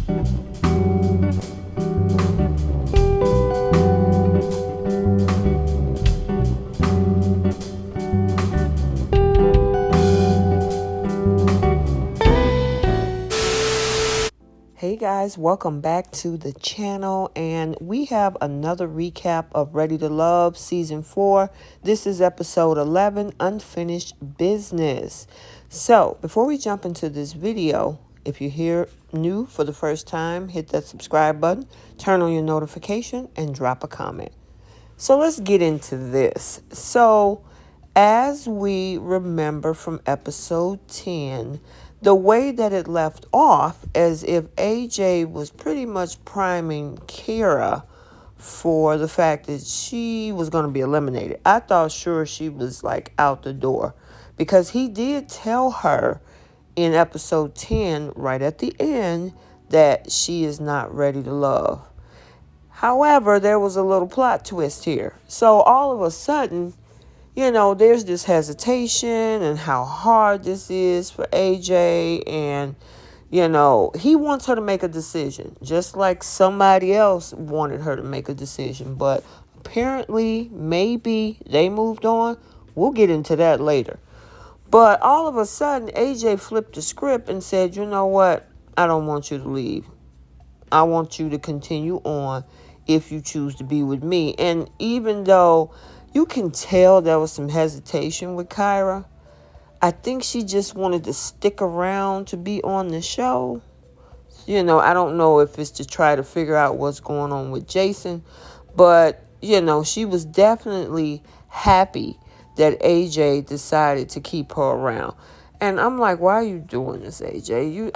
Hey guys, welcome back to the channel, and we have another recap of Ready to Love Season 4. This is episode 11, Unfinished Business. So, before we jump into this video, if you're here new for the first time, hit that subscribe button, turn on your notification, and drop a comment. So let's get into this. So, as we remember from episode 10, the way that it left off, as if AJ was pretty much priming Kyra for the fact that she was going to be eliminated. I thought sure she was like out the door, because he did tell her in episode 10, right at the end, that she is not ready to love. However, there was a little plot twist here. So all of a sudden, there's this hesitation and how hard this is for AJ. And, he wants her to make a decision, just like somebody else wanted her to make a decision. But apparently, maybe they moved on. We'll get into that later. But all of a sudden, AJ flipped the script and said, you know what? I don't want you to leave. I want you to continue on if you choose to be with me. And even though you can tell there was some hesitation with Kyra, I think she just wanted to stick around to be on the show. I don't know if it's to try to figure out what's going on with Jason, but, she was definitely happy that AJ decided to keep her around. And I'm like, why are you doing this, AJ?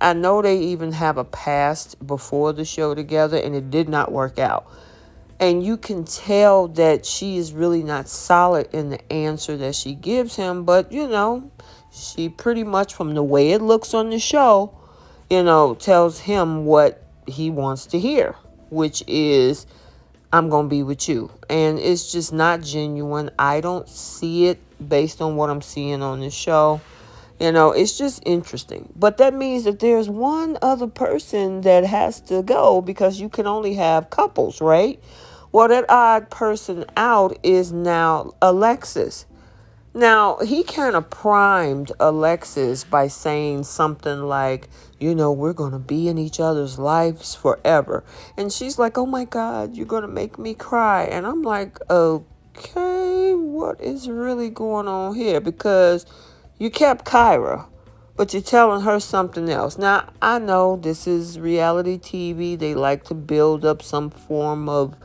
I know they even have a past before the show together, and it did not work out. And you can tell that she is really not solid in the answer that she gives him. But, she pretty much, from the way it looks on the show, tells him what he wants to hear, which is, I'm going to be with you. And it's just not genuine. I don't see it based on what I'm seeing on the show. It's just interesting. But that means that there's one other person that has to go, because you can only have couples, right? Well, that odd person out is now Alexis. Now, he kind of primed Alexis by saying something like, we're going to be in each other's lives forever. And she's like, oh my God, you're going to make me cry. And I'm like, okay, what is really going on here? Because you kept Kyra, but you're telling her something else. Now, I know this is reality TV. They like to build up some form of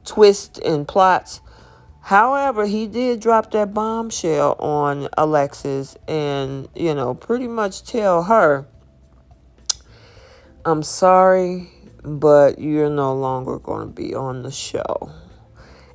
twist and plots. However, he did drop that bombshell on Alexis and, pretty much tell her, I'm sorry, but you're no longer going to be on the show.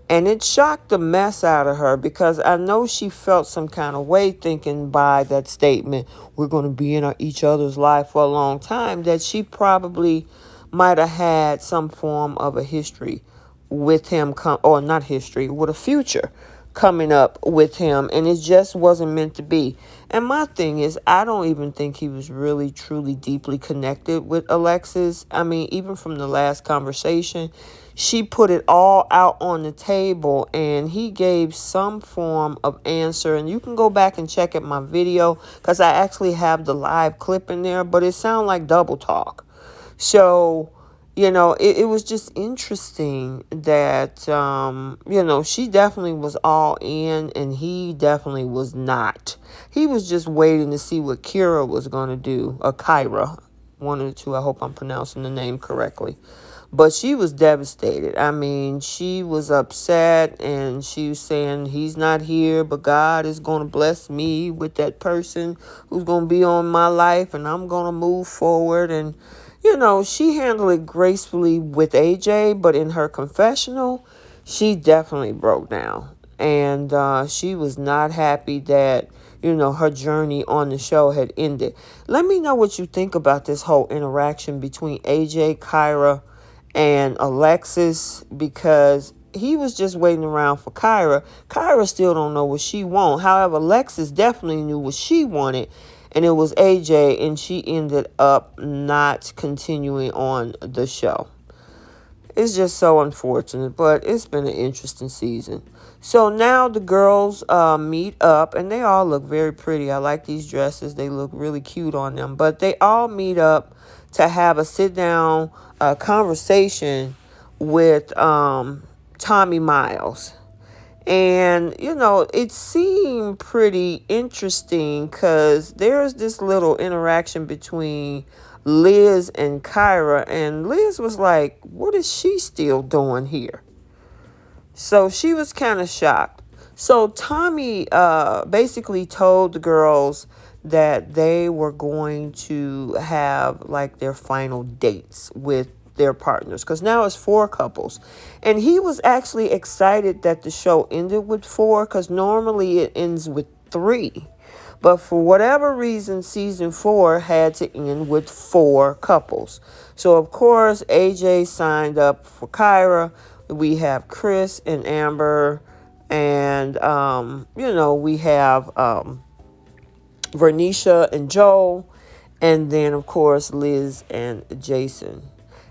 And it shocked the mess out of her, because I know she felt some kind of way thinking by that statement, we're going to be in each other's life for a long time, that she probably might have had some form of a history with him, with a future coming up with him, and it just wasn't meant to be. And my thing is, I don't even think he was really, truly, deeply connected with Alexis. Even from the last conversation, she put it all out on the table, and he gave some form of answer. And you can go back and check at my video, because I actually have the live clip in there, but it sounded like double talk. So, it was just interesting that, she definitely was all in, and he definitely was not. He was just waiting to see what Kyra was going to do, or Kyra, one of the two. I hope I'm pronouncing the name correctly. But she was devastated. She was upset, and she was saying, he's not here, but God is going to bless me with that person who's going to be on my life, and I'm going to move forward. And she handled it gracefully with AJ, but in her confessional, she definitely broke down. And she was not happy that, her journey on the show had ended. Let me know what you think about this whole interaction between AJ, Kyra, and Alexis, because he was just waiting around for Kyra. Kyra still don't know what she wants. However, Alexis definitely knew what she wanted. and it was AJ, and she ended up not continuing on the show. It's just so unfortunate, but it's been an interesting season. So now the girls meet up, and they all look very pretty. I like these dresses. They look really cute on them. But they all meet up to have a sit-down conversation with Tommy Miles. And, it seemed pretty interesting because there's this little interaction between Liz and Kyra. And Liz was like, what is she still doing here? So she was kind of shocked. So Tommy basically told the girls that they were going to have like their final dates with their partners, because now it's 4 couples, and he was actually excited that the show ended with 4, because normally it ends with 3, but for whatever reason season 4 had to end with 4 couples. So of course AJ signed up for Kyra. We have Kris and Amber, and we have Verneashia and Joel, and then of course Liz and Jason.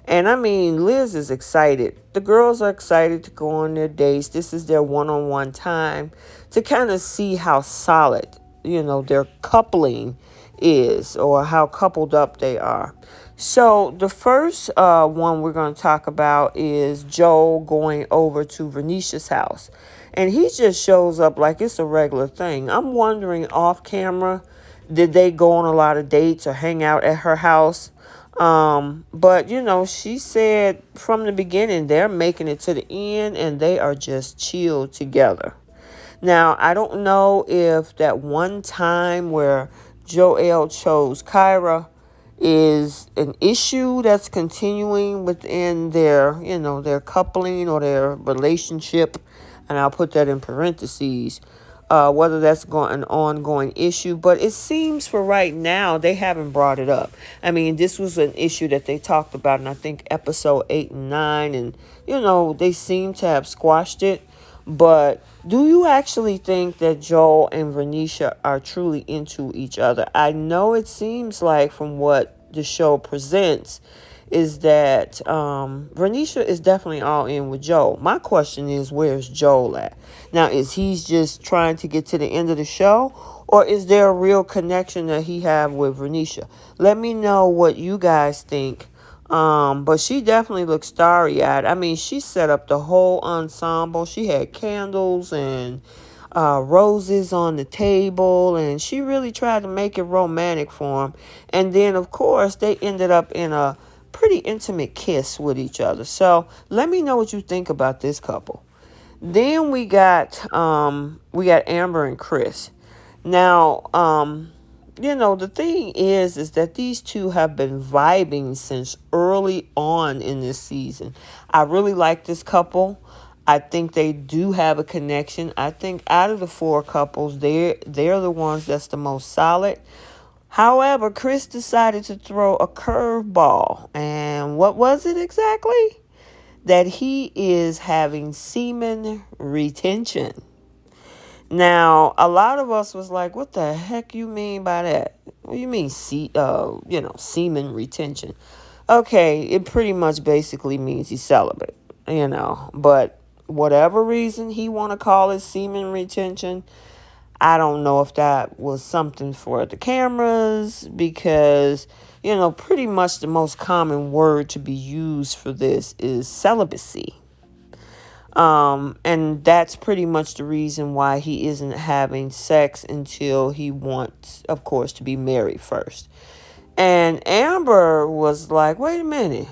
And I mean, Liz is excited. The girls are excited to go on their dates. This is their one-on-one time to kind of see how solid, their coupling is, or how coupled up they are. So the first one we're going to talk about is Joel going over to Verneashia's house. And he just shows up like it's a regular thing. I'm wondering off camera, did they go on a lot of dates or hang out at her house? But she said from the beginning they're making it to the end and they are just chilled together. Now, I don't know if that one time where Joel chose Kyra is an issue that's continuing within their, their coupling or their relationship. And I'll put that in parentheses. Whether that's an ongoing issue. But it seems for right now, they haven't brought it up. I mean, this was an issue that they talked about in, I think, episode 8 and 9. And, they seem to have squashed it. But do you actually think that Joel and Verneashia are truly into each other? I know it seems like from what the show presents is that Verneashia is definitely all in with Joel. My question is, where's Joel at? Now, is he just trying to get to the end of the show? Or is there a real connection that he have with Verneashia? Let me know what you guys think. But she definitely looks starry-eyed. I mean, she set up the whole ensemble. She had candles and roses on the table, and she really tried to make it romantic for him. And then, of course, they ended up in a pretty intimate kiss with each other. So let me know what you think about this couple. Then we got Amber and Kris. Now, the thing is that these two have been vibing since early on in this season. I really like this couple. I think they do have a connection. I think out of the 4 couples, they're the ones that's the most solid. However, Kris decided to throw a curveball. And what was it exactly? That he is having semen retention. Now, a lot of us was like, what the heck you mean by that? What do you mean, semen retention? Okay, it pretty much basically means he's celibate, But whatever reason he want to call it semen retention, I don't know if that was something for the cameras because, pretty much the most common word to be used for this is celibacy. And that's pretty much the reason why he isn't having sex until he wants, of course, to be married first. And Amber was like, wait a minute.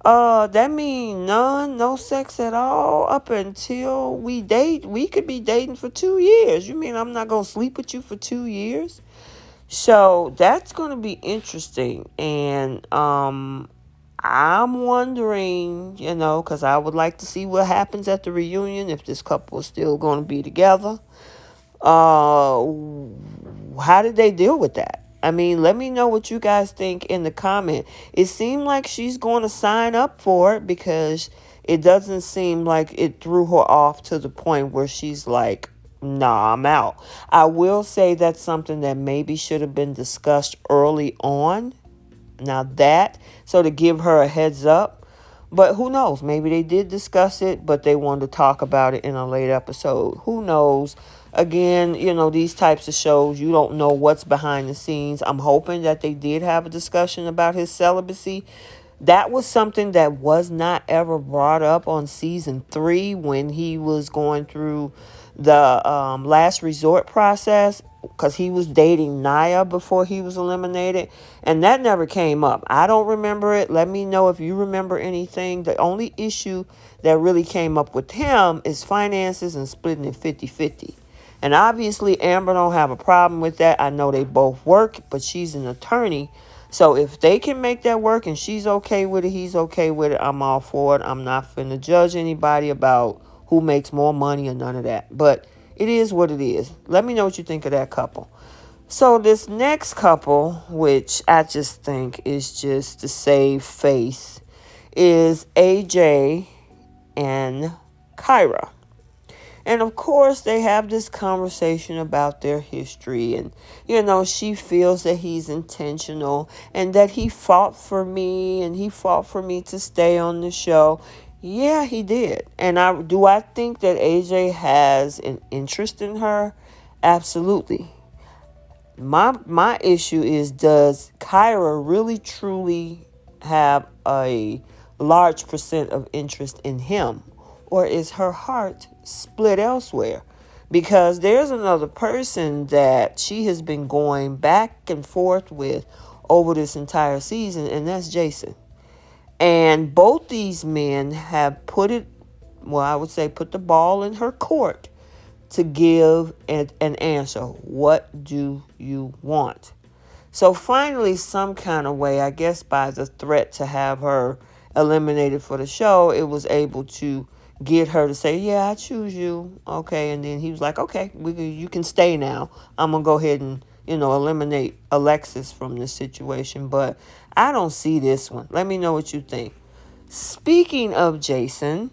That mean no sex at all up until we date. We could be dating for 2 years. You mean I'm not going to sleep with you for 2 years? So that's going to be interesting. And, I'm wondering, because I would like to see what happens at the reunion, if this couple is still going to be together. How did they deal with that? I mean, let me know what you guys think in the comment. It seemed like she's going to sign up for it because it doesn't seem like it threw her off to the point where she's like nah, I'm out. I will say that's something that maybe should have been discussed early on. Now that, so to give her a heads up. But who knows? Maybe they did discuss it, but they wanted to talk about it in a late episode. Who knows? Again, these types of shows, you don't know what's behind the scenes. I'm hoping that they did have a discussion about his celibacy. That was something that was not ever brought up on season 3 when he was going through the last resort process, because he was dating Naya before he was eliminated, and that never came up. I don't remember it. Let me know if you remember anything. The only issue that really came up with him is finances and splitting it 50-50. And obviously Amber don't have a problem with that. I know they both work, but she's an attorney. So if they can make that work and she's okay with it, he's okay with it, I'm all for it. I'm not finna judge anybody about who makes more money or none of that. But it is what it is. Let me know what you think of that couple. So this next couple, which I just think is just to save face, is AJ and Kyra. And of course, they have this conversation about their history. And, she feels that he's intentional and that he fought for me and he fought for me to stay on the show. Yeah, he did. And I think that AJ has an interest in her? Absolutely. My issue is, does Kyra really truly have a large percent of interest in him? Or is her heart split elsewhere? Because there's another person that she has been going back and forth with over this entire season, and that's Jason. And both these men have put the ball in her court to give an answer. What do you want? So finally, some kind of way, I guess by the threat to have her eliminated for the show, it was able to get her to say, yeah, I choose you. Okay. And then he was like, okay, you can stay now. I'm going to go ahead and, eliminate Alexis from this situation. But I don't see this one. Let me know what you think. Speaking of Jason,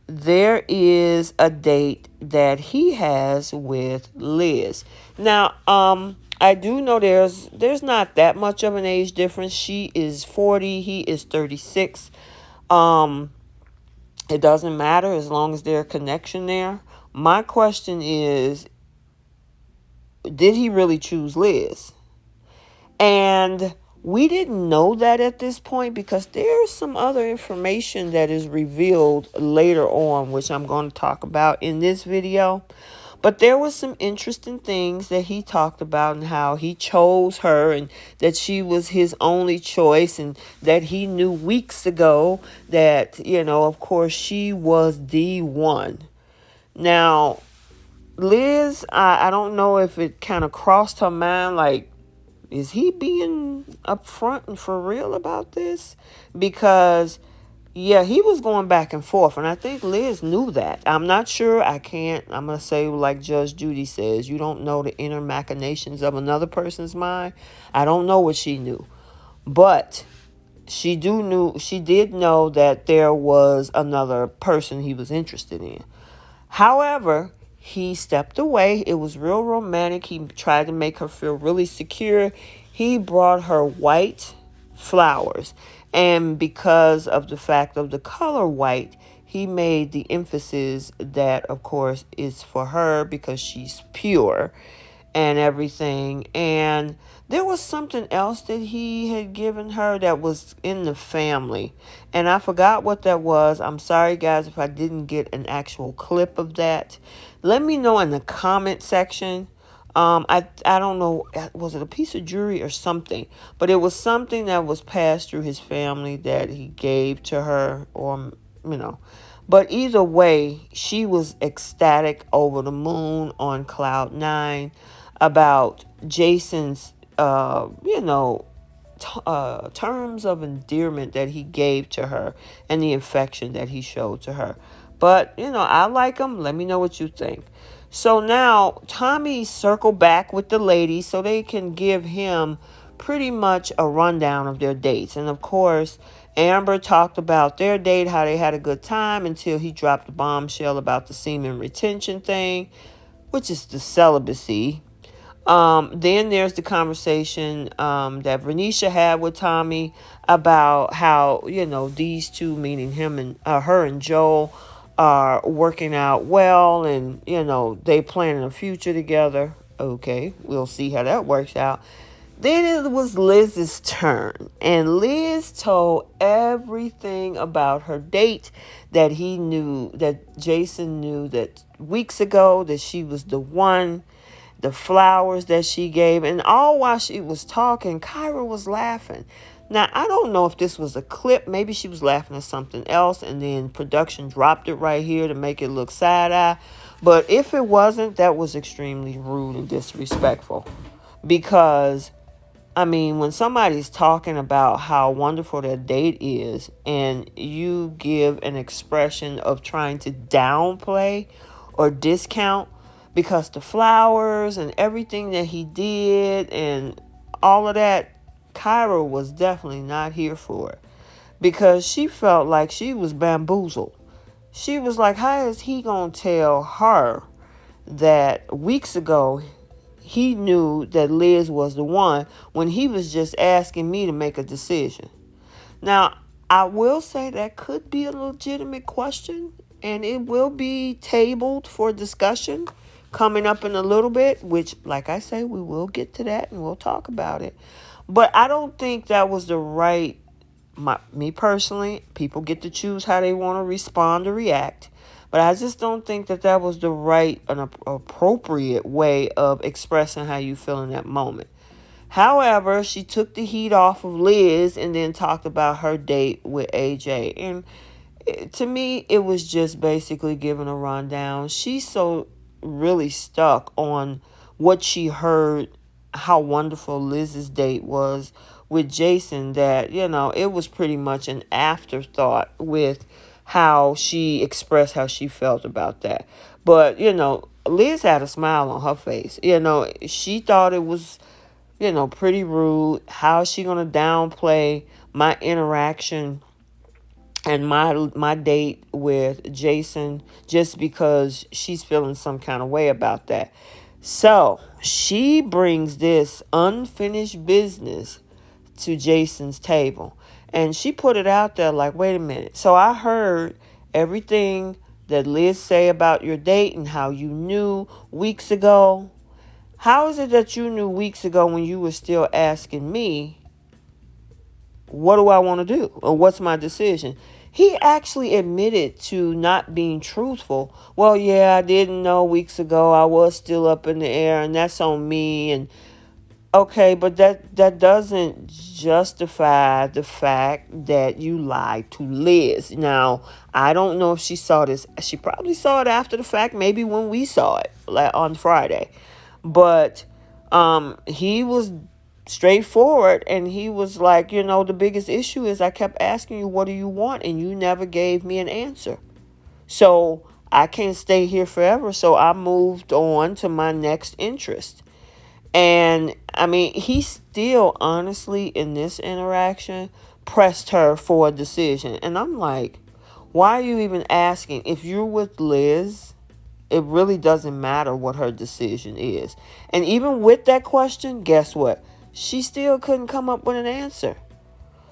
there is a date that he has with Liz. Now, I do know there's not that much of an age difference. She is 40, he is 36. It doesn't matter as long as there's a connection there. My question is, did he really choose Liz? And we didn't know that at this point because there's some other information that is revealed later on, which I'm going to talk about in this video. But there was some interesting things that he talked about and how he chose her and that she was his only choice and that he knew weeks ago that, of course, she was the one. Now, Liz, I don't know if it kind of crossed her mind, like, is he being upfront and for real about this? Because yeah, he was going back and forth, and I think Liz knew that. I'm not sure. I'm going to say like Judge Judy says, you don't know the inner machinations of another person's mind. I don't know what she knew. But she did know that there was another person he was interested in. However, he stepped away. It was real romantic. He tried to make her feel really secure. He brought her white flowers. And because of the fact of the color white, he made the emphasis that, of course, is for her because she's pure and everything. And there was something else that he had given her that was in the family. And I forgot what that was. I'm sorry, guys, if I didn't get an actual clip of that. Let me know in the comment section. I don't know, was it a piece of jewelry or something? But it was something that was passed through his family that he gave to her, or, But either way, she was ecstatic, over the moon, on cloud 9 about Jason's, terms of endearment that he gave to her and the affection that he showed to her. But, I like him. Let me know what you think. So now Tommy circled back with the ladies so they can give him pretty much a rundown of their dates. And of course, Amber talked about their date, how they had a good time until he dropped the bombshell about the semen retention thing. which is the celibacy. Then there's the conversation that Verneashia had with Tommy about how, these two, meaning him and her and Joel, are working out well, and, they planning a future together. Okay, we'll see how that works out. Then it was Liz's turn, and Liz told everything about her date that Jason knew that weeks ago, that she was the one, the flowers that she gave. And all while she was talking, Kyra was laughing. Now, I don't know if this was a clip. Maybe she was laughing at something else, and then production dropped it right here to make it look side-eye. But if it wasn't, that was extremely rude and disrespectful. Because, when somebody's talking about how wonderful their date is, and you give an expression of trying to downplay or discount because the flowers and everything that he did and all of that, Kyra was definitely not here for it, because she felt like she was bamboozled. She was like, how is he going to tell her that weeks ago he knew that Liz was the one when he was just asking me to make a decision? Now, I will say that could be a legitimate question, and it will be tabled for discussion coming up in a little bit, which, like I say, we will get to that and we'll talk about it. But I don't think that was the right, me personally, people get to choose how they want to respond or react. But I just don't think that was the right and appropriate way of expressing how you feel in that moment. However, she took the heat off of Liz and then talked about her date with AJ. And to me, it was just basically giving a rundown. She's so really stuck on what she heard, how wonderful Liz's date was with Jason, that, it was pretty much an afterthought with how she expressed how she felt about that. But, Liz had a smile on her face. She thought it was, pretty rude. How is she going to downplay my interaction and my date with Jason just because she's feeling some kind of way about that? So she brings this unfinished business to Jason's table, and she put it out there like, wait a minute. So I heard everything that Liz say about your date and how you knew weeks ago. How is it that you knew weeks ago when you were still asking me, what do I want to do? Or what's my decision? He actually admitted to not being truthful. Well, yeah, I didn't know weeks ago. I was still up in the air, and that's on me. And okay, but that doesn't justify the fact that you lied to Liz. Now, I don't know if she saw this. She probably saw it after the fact, maybe when we saw it, like on Friday. But he was straightforward, and he was like, the biggest issue is I kept asking you, what do you want? And you never gave me an answer. So I can't stay here forever. So I moved on to my next interest. And he still, honestly, in this interaction, pressed her for a decision. And I'm like, why are you even asking? If you're with Liz, it really doesn't matter what her decision is. And even with that question, guess what? She still couldn't come up with an answer.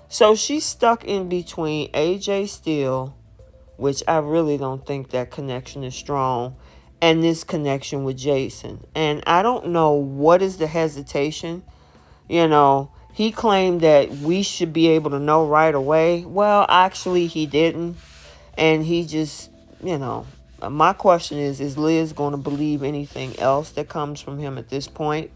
So she's stuck in between AJ still, which I really don't think that connection is strong, and this connection with Jason. And I don't know what is the hesitation. He claimed that we should be able to know right away. Well, actually, he didn't. And he just, my question is Liz going to believe anything else that comes from him at this point?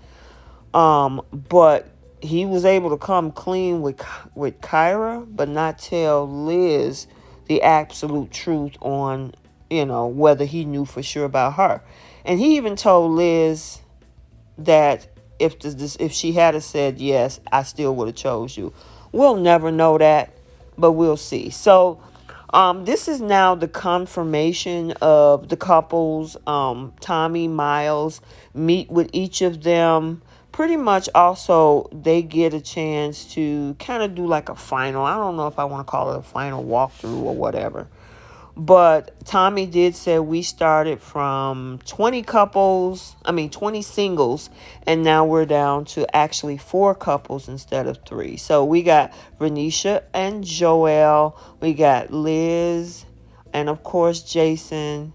But he was able to come clean with Kyra, but not tell Liz the absolute truth on, whether he knew for sure about her. And he even told Liz that if she had said yes, I still would have chose you. We'll never know that, but we'll see. So this is now the confirmation of the couples. Tommy, Miles meet with each of them. Pretty much also they get a chance to kind of do like a final. I don't know if I want to call it a final walkthrough or whatever. But Tommy did say we started from 20 singles, and now we're down to actually 4 couples instead of 3. So we got Verneashia and Joel, we got Liz, and of course Jason,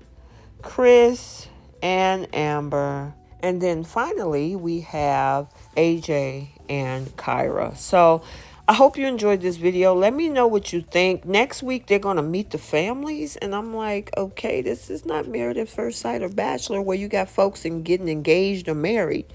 Kris, and Amber. And then finally, we have AJ and Kyra. So I hope you enjoyed this video. Let me know what you think. Next week, they're going to meet the families. And I'm like, okay, this is not Married at First Sight or Bachelor where you got folks and getting engaged or married.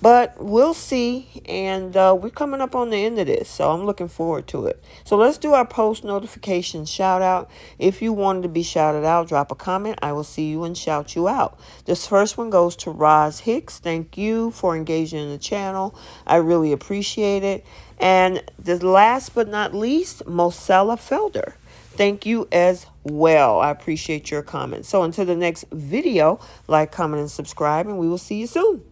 But we'll see, and we're coming up on the end of this, so I'm looking forward to it. So let's do our post notification shout out. If you wanted to be shouted out, drop a comment. I will see you and shout you out. This first one goes to Roz Hicks. Thank you for engaging in the channel. I really appreciate it. And the last but not least, Mosella Felder. Thank you as well. I appreciate your comments. So until the next video, like, comment, and subscribe, and we will see you soon.